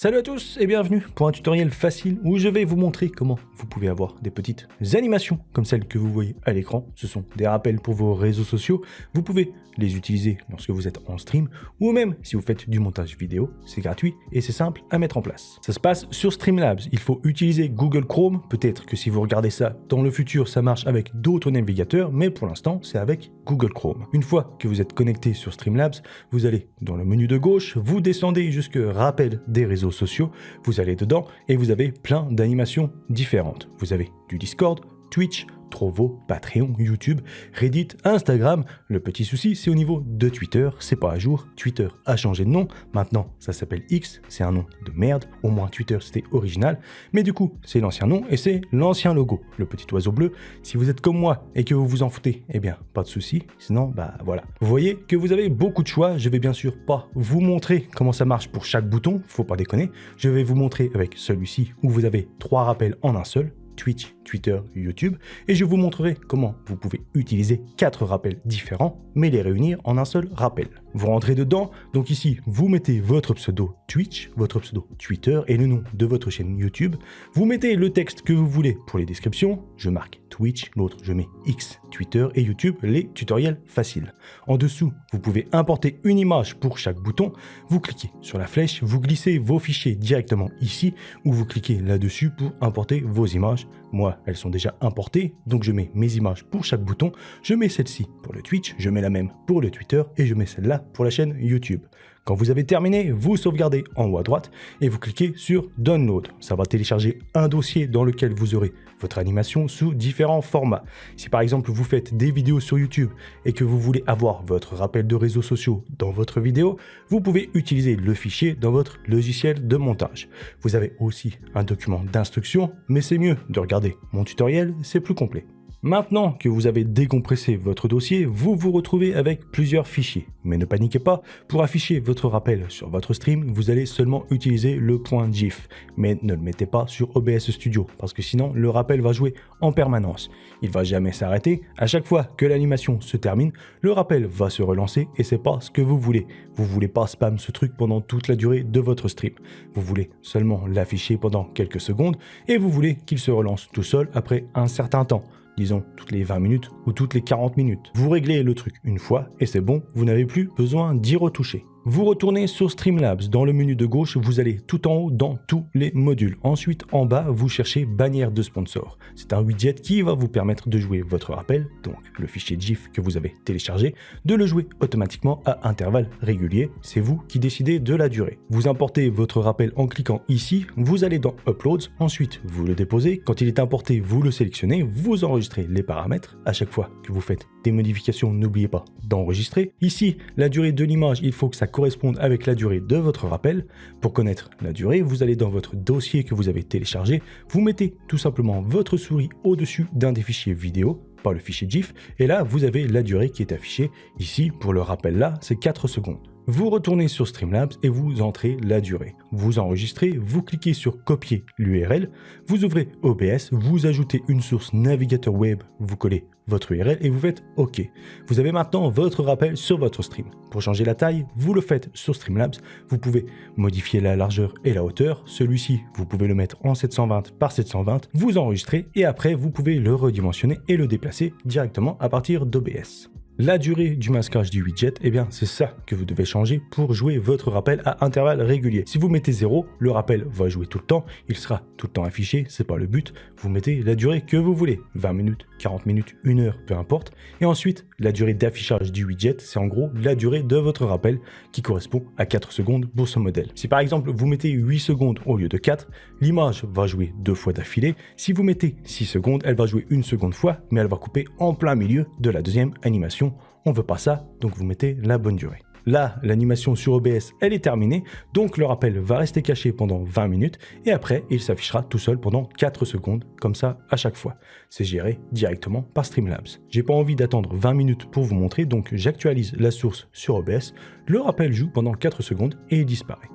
Salut à tous et bienvenue pour un tutoriel facile où je vais vous montrer comment vous pouvez avoir des petites animations comme celles que vous voyez à l'écran. Ce sont des rappels pour vos réseaux sociaux. Vous pouvez les utiliser lorsque vous êtes en stream ou même si vous faites du montage vidéo. C'est gratuit et c'est simple à mettre en place. Ça se passe sur Streamlabs. Il faut utiliser Google Chrome. Peut-être que si vous regardez ça dans le futur, ça marche avec d'autres navigateurs, mais pour l'instant, c'est avec Google Chrome. Une fois que vous êtes connecté sur Streamlabs, vous allez dans le menu de gauche, vous descendez jusque rappel des réseaux sociaux, vous allez dedans et vous avez plein d'animations différentes. Vous avez du Discord, Twitch, Trovo, Patreon, YouTube, Reddit, Instagram. Le petit souci, c'est au niveau de Twitter, c'est pas à jour. Twitter a changé de nom, maintenant ça s'appelle X, c'est un nom de merde. Au moins Twitter c'était original, mais du coup c'est l'ancien nom et c'est l'ancien logo, le petit oiseau bleu. Si vous êtes comme moi et que vous vous en foutez, eh bien pas de souci, sinon bah voilà. Vous voyez que vous avez beaucoup de choix. Je vais bien sûr pas vous montrer comment ça marche pour chaque bouton, faut pas déconner. Je vais vous montrer avec celui-ci où vous avez 3 rappels en un seul. Twitch, Twitter, YouTube, et je vous montrerai comment vous pouvez utiliser 4 rappels différents, mais les réunir en un seul rappel. Vous rentrez dedans, donc ici, vous mettez votre pseudo Twitch, votre pseudo Twitter et le nom de votre chaîne YouTube. Vous mettez le texte que vous voulez pour les descriptions, je marque Twitch, l'autre je mets X, Twitter et YouTube, les tutoriels faciles. En dessous, vous pouvez importer une image pour chaque bouton, vous cliquez sur la flèche, vous glissez vos fichiers directement ici, ou vous cliquez là-dessus pour importer vos images. Moi, elles sont déjà importées, donc je mets mes images pour chaque bouton, je mets celle-ci pour le Twitch, je mets la même pour le Twitter et je mets celle-là pour la chaîne YouTube. Quand vous avez terminé, vous sauvegardez en haut à droite et vous cliquez sur Download. Ça va télécharger un dossier dans lequel vous aurez votre animation sous différents formats. Si par exemple vous faites des vidéos sur YouTube et que vous voulez avoir votre rappel de réseaux sociaux dans votre vidéo, vous pouvez utiliser le fichier dans votre logiciel de montage. Vous avez aussi un document d'instruction, mais c'est mieux de regarder mon tutoriel, c'est plus complet. Maintenant que vous avez décompressé votre dossier, vous vous retrouvez avec plusieurs fichiers. Mais ne paniquez pas, pour afficher votre rappel sur votre stream, vous allez seulement utiliser le point GIF. Mais ne le mettez pas sur OBS Studio, parce que sinon le rappel va jouer en permanence. Il va jamais s'arrêter, à chaque fois que l'animation se termine, le rappel va se relancer et c'est pas ce que vous voulez. Vous voulez pas spam ce truc pendant toute la durée de votre stream. Vous voulez seulement l'afficher pendant quelques secondes et vous voulez qu'il se relance tout seul après un certain temps. Disons toutes les 20 minutes ou toutes les 40 minutes. Vous réglez le truc une fois et c'est bon, vous n'avez plus besoin d'y retoucher. Vous retournez sur Streamlabs, dans le menu de gauche, vous allez tout en haut dans tous les modules. Ensuite, en bas, vous cherchez bannière de sponsor. C'est un widget qui va vous permettre de jouer votre rappel, donc le fichier GIF que vous avez téléchargé, de le jouer automatiquement à intervalles réguliers. C'est vous qui décidez de la durée. Vous importez votre rappel en cliquant ici, vous allez dans Uploads, ensuite vous le déposez. Quand il est importé, vous le sélectionnez, vous enregistrez les paramètres. À chaque fois que vous faites des modifications, n'oubliez pas d'enregistrer. Ici, la durée de l'image, il faut que ça corresponde avec la durée de votre rappel. Pour connaître la durée, vous allez dans votre dossier que vous avez téléchargé, vous mettez tout simplement votre souris au-dessus d'un des fichiers vidéo, pas le fichier GIF, et là vous avez la durée qui est affichée. Ici, pour le rappel là, c'est 4 secondes. Vous retournez sur Streamlabs et vous entrez la durée. Vous enregistrez, vous cliquez sur copier l'URL, vous ouvrez OBS, vous ajoutez une source navigateur web, vous collez votre URL et vous faites OK. Vous avez maintenant votre rappel sur votre stream. Pour changer la taille, vous le faites sur Streamlabs. Vous pouvez modifier la largeur et la hauteur. Celui-ci, vous pouvez le mettre en 720 par 720. Vous enregistrez et après, vous pouvez le redimensionner et le déplacer directement à partir d'OBS. La durée du masquage du widget, eh bien c'est ça que vous devez changer pour jouer votre rappel à intervalles réguliers. Si vous mettez 0, le rappel va jouer tout le temps, il sera tout le temps affiché, c'est pas le but. Vous mettez la durée que vous voulez, 20 minutes, 40 minutes, 1 heure, peu importe. Et ensuite, la durée d'affichage du widget, c'est en gros la durée de votre rappel qui correspond à 4 secondes pour ce modèle. Si par exemple vous mettez 8 secondes au lieu de 4, l'image va jouer 2 fois d'affilée. Si vous mettez 6 secondes, elle va jouer une seconde fois, mais elle va couper en plein milieu de la deuxième animation. On veut pas ça, donc vous mettez la bonne durée. Là, l'animation sur OBS, elle est terminée, donc le rappel va rester caché pendant 20 minutes et après, il s'affichera tout seul pendant 4 secondes, comme ça à chaque fois. C'est géré directement par Streamlabs. J'ai pas envie d'attendre 20 minutes pour vous montrer, donc j'actualise la source sur OBS, le rappel joue pendant 4 secondes et il disparaît.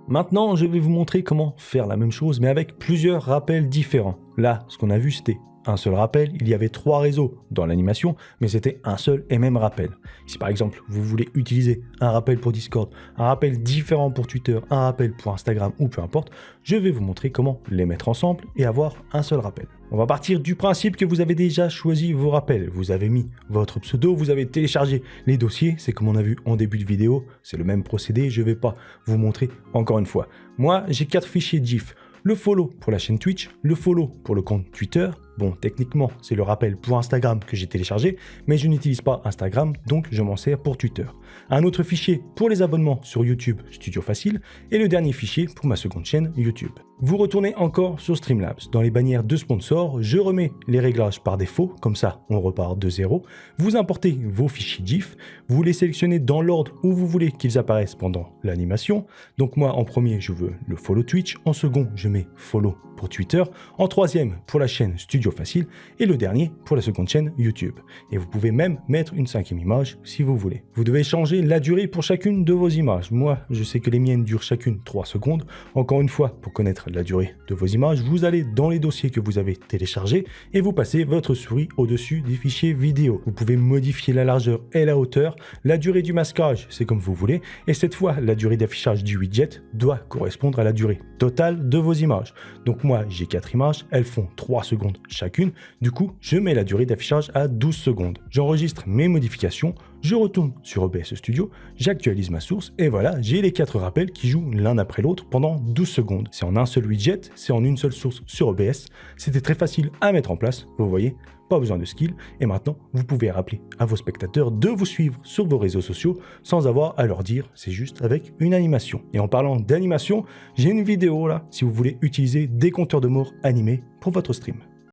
Maintenant, je vais vous montrer comment faire la même chose, mais avec plusieurs rappels différents. Là, ce qu'on a vu, c'était un seul rappel, il y avait 3 réseaux dans l'animation, mais c'était un seul et même rappel. Si par exemple vous voulez utiliser un rappel pour Discord, un rappel différent pour Twitter, un rappel pour Instagram ou peu importe, je vais vous montrer comment les mettre ensemble et avoir un seul rappel. On va partir du principe que vous avez déjà choisi vos rappels. Vous avez mis votre pseudo, vous avez téléchargé les dossiers, c'est comme on a vu en début de vidéo, c'est le même procédé, je ne vais pas vous montrer encore une fois. Moi, j'ai 4 fichiers GIF. Le follow pour la chaîne Twitch, le follow pour le compte Twitter. Bon, techniquement, c'est le rappel pour Instagram que j'ai téléchargé, mais je n'utilise pas Instagram, donc je m'en sers pour Twitter. Un autre fichier pour les abonnements sur YouTube, Studio Facile, et le dernier fichier pour ma seconde chaîne YouTube. Vous retournez encore sur Streamlabs. Dans les bannières de sponsors, je remets les réglages par défaut, comme ça on repart de zéro. Vous importez vos fichiers GIF, vous les sélectionnez dans l'ordre où vous voulez qu'ils apparaissent pendant l'animation. Donc moi en premier je veux le follow Twitch, en second je mets follow pour Twitter, en troisième pour la chaîne Studio Facile et le dernier pour la seconde chaîne YouTube. Et vous pouvez même mettre une 5e image si vous voulez. Vous devez changer la durée pour chacune de vos images. Moi je sais que les miennes durent chacune 3 secondes. Encore une fois, pour connaître la durée de vos images, vous allez dans les dossiers que vous avez téléchargés et vous passez votre souris au-dessus des fichiers vidéo. Vous pouvez modifier la largeur et la hauteur, la durée du masquage, c'est comme vous voulez, et cette fois, la durée d'affichage du widget doit correspondre à la durée totale de vos images. Donc moi, j'ai 4 images, elles font 3 secondes chacune, du coup, je mets la durée d'affichage à 12 secondes. J'enregistre mes modifications, je retourne sur OBS Studio, j'actualise ma source et voilà, j'ai les 4 rappels qui jouent l'un après l'autre pendant 12 secondes. C'est en un seul widget, c'est en une seule source sur OBS. C'était très facile à mettre en place, vous voyez, pas besoin de skill. Et maintenant, vous pouvez rappeler à vos spectateurs de vous suivre sur vos réseaux sociaux sans avoir à leur dire, c'est juste avec une animation. Et en parlant d'animation, j'ai une vidéo là, si vous voulez utiliser des compteurs de mort animés pour votre stream.